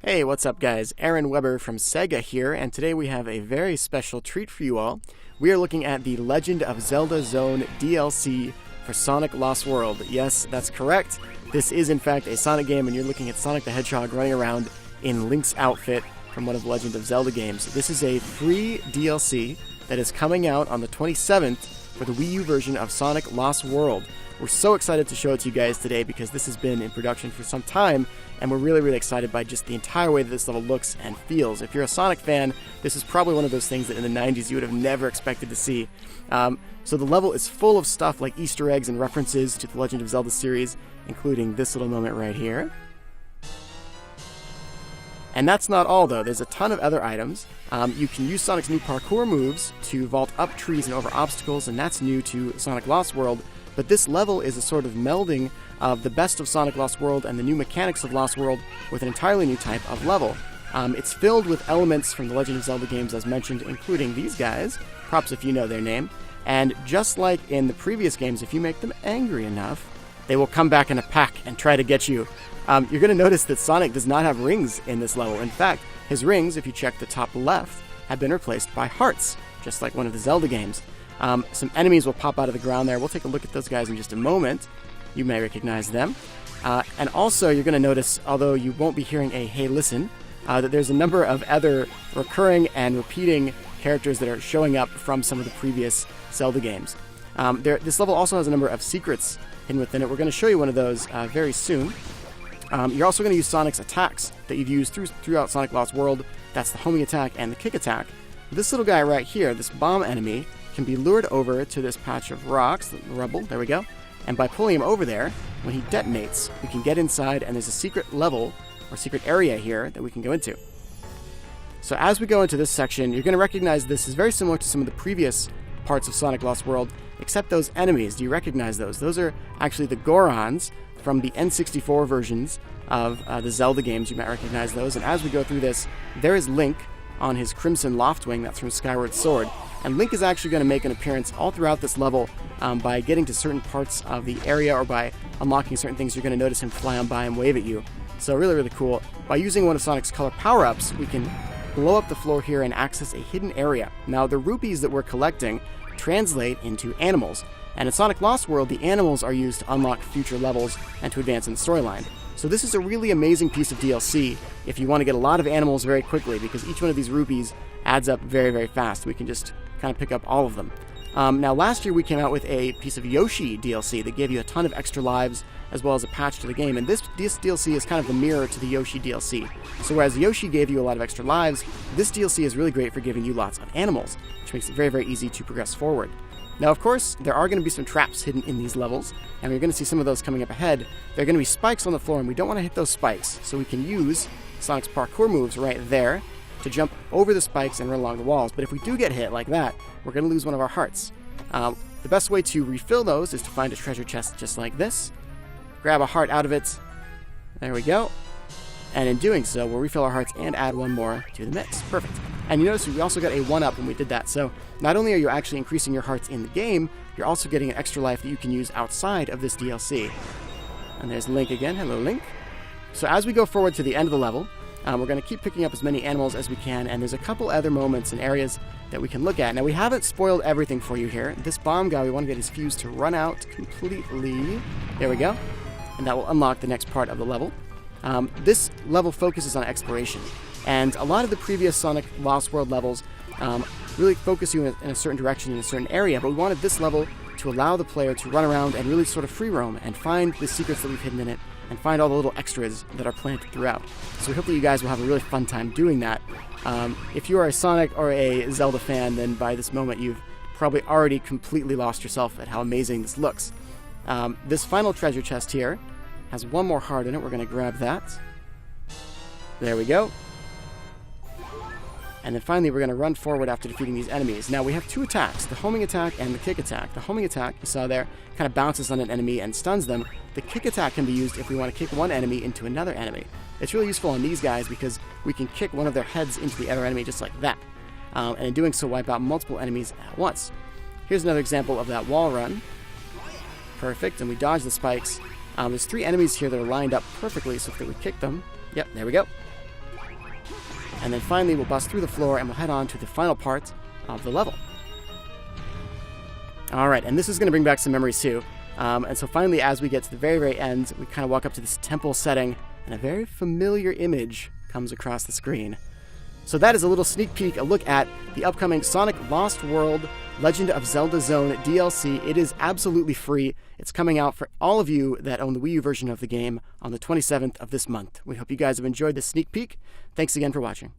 Hey, what's up guys? Aaron Weber from Sega here, and today we have a very special treat for you all. We are looking at the Legend of Zelda Zone DLC for Sonic Lost World. Yes, that's correct. This is in fact a Sonic game, and you're looking at Sonic the Hedgehog running around in Link's outfit from one of the Legend of Zelda games. This is a free DLC that is coming out on the 27th for the Wii U version of Sonic Lost World. We're so excited to show it to you guys today because this has been in production for some time, and we're really excited by just the entire way that this level looks and feels. If you're a Sonic fan, this is probably one of those things that in the 90s you would have never expected to see. So the level is full of stuff like Easter eggs and references to the Legend of Zelda series, including this little moment right here. And that's not all, though. There's a ton of other items. You can use Sonic's new parkour moves to vault up trees and over obstacles, and that's new to Sonic Lost World. But this level is a sort of melding of the best of Sonic Lost World and the new mechanics of Lost World with an entirely new type of level. It's filled with elements from the Legend of Zelda games as mentioned, including these guys. Props if you know their name. And just like in the previous games, if you make them angry enough, they will come back in a pack and try to get you. You're going to notice that Sonic does not have rings in this level. In fact, his rings, if you check the top left, have been replaced by hearts, just like one of the Zelda games. Some enemies will pop out of the ground there. We'll take a look at those guys in just a moment. You may recognize them. And also, you're going to notice, although you won't be hearing a hey listen, that there's a number of other recurring and repeating characters that are showing up from some of the previous Zelda games. This level also has a number of secrets hidden within it. We're going to show you one of those very soon. You're also going to use Sonic's attacks that you've used throughout Sonic Lost World. That's the homing attack and the kick attack. This little guy right here, this bomb enemy, can be lured over to this patch of rocks, the rubble, there we go. And by pulling him over there, when he detonates, we can get inside, and there's a secret level, or secret area here, that we can go into. So as we go into this section, you're going to recognize this is very similar to some of the previous parts of Sonic Lost World, except those enemies. Do you recognize those? Those are actually the Gorons from the N64 versions of the Zelda games. You might recognize those. And as we go through this, there is Link on his Crimson Loftwing, that's from Skyward Sword. And Link is actually going to make an appearance all throughout this level by getting to certain parts of the area or by unlocking certain things. You're going to notice him fly on by and wave at you. So really cool. By using one of Sonic's color power-ups, we can blow up the floor here and access a hidden area. Now, the rupees that we're collecting translate into animals. And in Sonic Lost World, the animals are used to unlock future levels and to advance in the storyline. So this is a really amazing piece of DLC if you want to get a lot of animals very quickly, because each one of these rupees adds up very fast. We can just kind of pick up all of them. Now, last year we came out with a piece of Yoshi DLC that gave you a ton of extra lives as well as a patch to the game, and this DLC is kind of the mirror to the Yoshi DLC. So whereas Yoshi gave you a lot of extra lives, this DLC is really great for giving you lots of animals, which makes it very easy to progress forward. Now, of course, there are going to be some traps hidden in these levels, and we're going to see some of those coming up ahead. There are going to be spikes on the floor, and we don't want to hit those spikes, so we can use Sonic's parkour moves right there to jump over the spikes and run along the walls. But if we do get hit like that, we're going to lose one of our hearts. The best way to refill those is to find a treasure chest just like this, grab a heart out of it, there we go, and in doing so, we'll refill our hearts and add one more to the mix. Perfect. And you notice we also got a 1-up when we did that, so not only are you actually increasing your hearts in the game, you're also getting an extra life that you can use outside of this DLC. And there's Link again. Hello, Link. So as we go forward to the end of the level, we're going to keep picking up as many animals as we can, and there's a couple other moments and areas that we can look at. Now, we haven't spoiled everything for you here. This bomb guy, we want to get his fuse to run out completely. There we go. And that will unlock the next part of the level. This level focuses on exploration, and a lot of the previous Sonic Lost World levels really focus you in a certain direction in a certain area, but we wanted this level to allow the player to run around and really sort of free roam and find the secrets that we've hidden in it and find all the little extras that are planted throughout. So we hope that you guys will have a really fun time doing that. If you are a Sonic or a Zelda fan, then by this moment you've probably already completely lost yourself at how amazing this looks. This final treasure chest here has one more heart in it. We're going to grab that. There we go. And then finally, we're going to run forward after defeating these enemies. Now, we have two attacks, the homing attack and the kick attack. The homing attack, you saw there, kind of bounces on an enemy and stuns them. The kick attack can be used if we want to kick one enemy into another enemy. It's really useful on these guys because we can kick one of their heads into the other enemy just like that. And in doing so, wipe out multiple enemies at once. Here's another example of that wall run. Perfect, and we dodge the spikes. There's 3 enemies here that are lined up perfectly, so if we kick them... Yep, there we go. And then finally, we'll bust through the floor and we'll head on to the final part of the level. All right, and this is going to bring back some memories too. And so finally, as we get to the very, very end, we kind of walk up to this temple setting, and a very familiar image comes across the screen. So that is a little sneak peek, a look at the upcoming Sonic Lost World Legend of Zelda Zone DLC. It is absolutely free. It's coming out for all of you that own the Wii U version of the game on the 27th of this month. We hope you guys have enjoyed this sneak peek. Thanks again for watching.